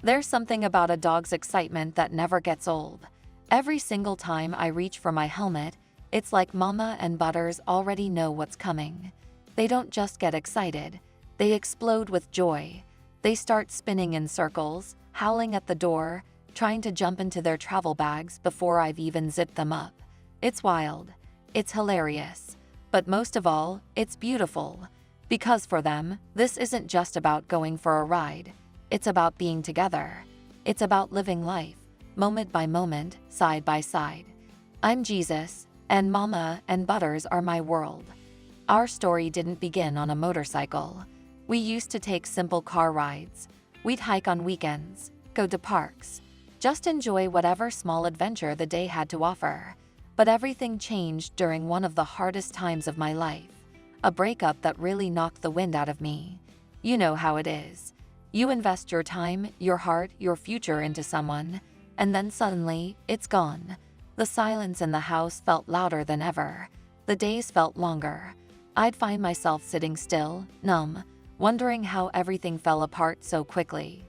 There's something about a dog's excitement that never gets old. Every single time I reach for my helmet, it's like Mama and Butters already know what's coming. They don't just get excited, they explode with joy. They start spinning in circles, howling at the door, trying to jump into their travel bags before I've even zipped them up. It's wild. It's hilarious. But most of all, it's beautiful. Because for them, this isn't just about going for a ride. It's about being together. It's about living life, moment by moment, side by side. I'm Jesus, and Mama and Butters are my world. Our story didn't begin on a motorcycle. We used to take simple car rides. We'd hike on weekends, go to parks, just enjoy whatever small adventure the day had to offer. But everything changed during one of the hardest times of my life. A breakup that really knocked the wind out of me. You know how it is. You invest your time, your heart, your future into someone, and then suddenly, it's gone. The silence in the house felt louder than ever. The days felt longer. I'd find myself sitting still, numb, wondering how everything fell apart so quickly.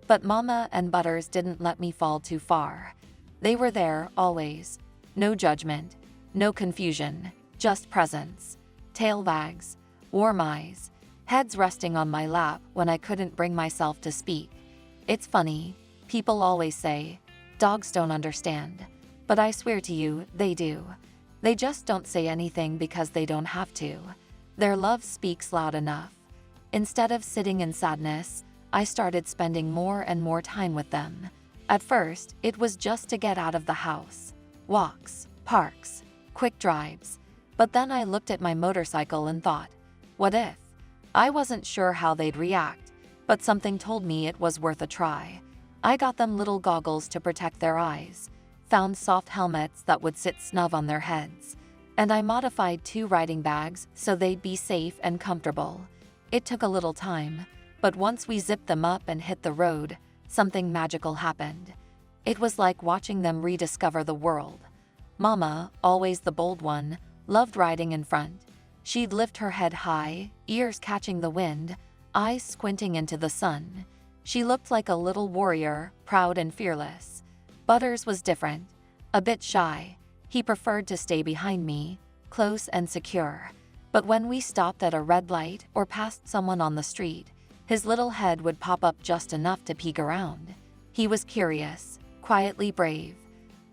But Mama and Butters didn't let me fall too far. They were there, always. No judgment, no confusion, just presence. Tail wags, warm eyes, heads resting on my lap when I couldn't bring myself to speak. It's funny, people always say, dogs don't understand. But I swear to you, they do. They just don't say anything because they don't have to. Their love speaks loud enough. Instead of sitting in sadness, I started spending more and more time with them. At first, it was just to get out of the house. Walks, parks, quick drives. But then I looked at my motorcycle and thought, what if? I wasn't sure how they'd react, but something told me it was worth a try. I got them little goggles to protect their eyes, found soft helmets that would sit snug on their heads, and I modified 2 riding bags so they'd be safe and comfortable. It took a little time, but once we zipped them up and hit the road, something magical happened. It was like watching them rediscover the world. Mama, always the bold one, loved riding in front. She'd lift her head high, ears catching the wind, eyes squinting into the sun. She looked like a little warrior, proud and fearless. Butters was different, a bit shy. He preferred to stay behind me, close and secure. But when we stopped at a red light or passed someone on the street, his little head would pop up just enough to peek around. He was curious, quietly brave.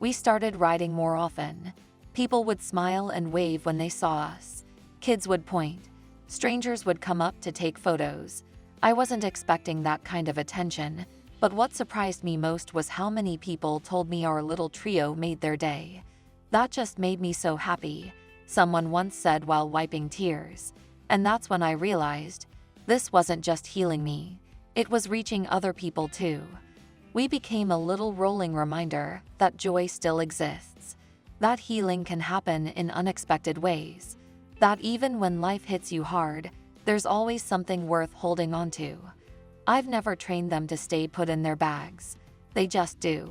We started riding more often. People would smile and wave when they saw us. Kids would point. Strangers would come up to take photos. I wasn't expecting that kind of attention, but what surprised me most was how many people told me our little trio made their day. That just made me so happy, someone once said while wiping tears. And that's when I realized, this wasn't just healing me, it was reaching other people too. We became a little rolling reminder that joy still exists, that healing can happen in unexpected ways, that even when life hits you hard, there's always something worth holding on to. I've never trained them to stay put in their bags. They just do.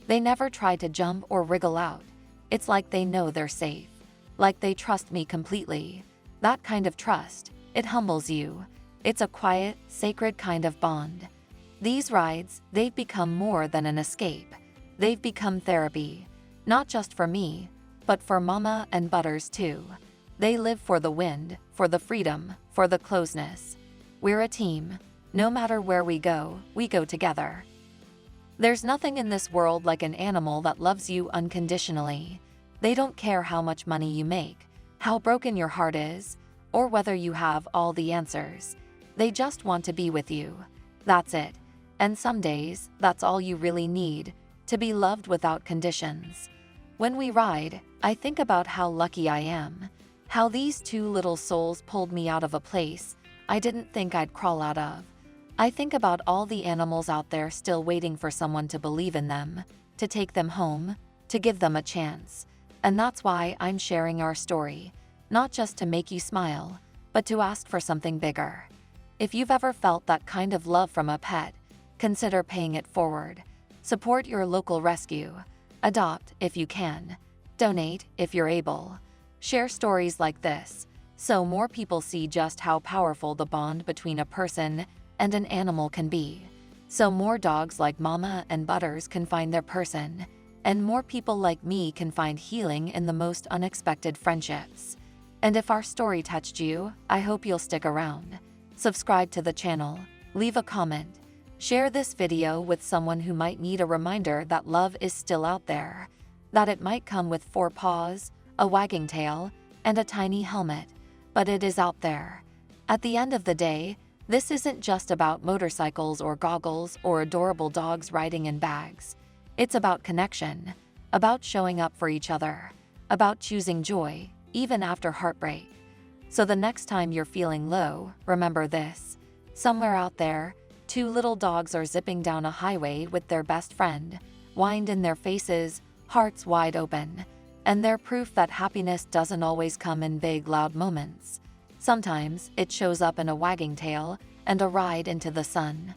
They never try to jump or wriggle out. It's like they know they're safe, like they trust me completely. That kind of trust, it humbles you. It's a quiet, sacred kind of bond. These rides, they've become more than an escape. They've become therapy, not just for me, but for Mama and Butters too. They live for the wind, for the freedom, for the closeness. We're a team. No matter where we go together. There's nothing in this world like an animal that loves you unconditionally. They don't care how much money you make, how broken your heart is, or whether you have all the answers. They just want to be with you. That's it. And some days, that's all you really need, to be loved without conditions. When we ride, I think about how lucky I am, how these 2 little souls pulled me out of a place I didn't think I'd crawl out of. I think about all the animals out there still waiting for someone to believe in them, to take them home, to give them a chance. And that's why I'm sharing our story, not just to make you smile, but to ask for something bigger. If you've ever felt that kind of love from a pet, consider paying it forward. Support your local rescue. Adopt if you can. Donate if you're able. Share stories like this, so more people see just how powerful the bond between a person and an animal can be. So more dogs like Mama and Butters can find their person, and more people like me can find healing in the most unexpected friendships. And if our story touched you, I hope you'll stick around. Subscribe to the channel, leave a comment, share this video with someone who might need a reminder that love is still out there, that it might come with 4 paws, a wagging tail, and a tiny helmet, but it is out there. At the end of the day, this isn't just about motorcycles or goggles or adorable dogs riding in bags. It's about connection, about showing up for each other, about choosing joy, even after heartbreak. So the next time you're feeling low, remember this. Somewhere out there, 2 little dogs are zipping down a highway with their best friend, whined in their faces, hearts wide open. And they're proof that happiness doesn't always come in big, loud moments. Sometimes it shows up in a wagging tail and a ride into the sun.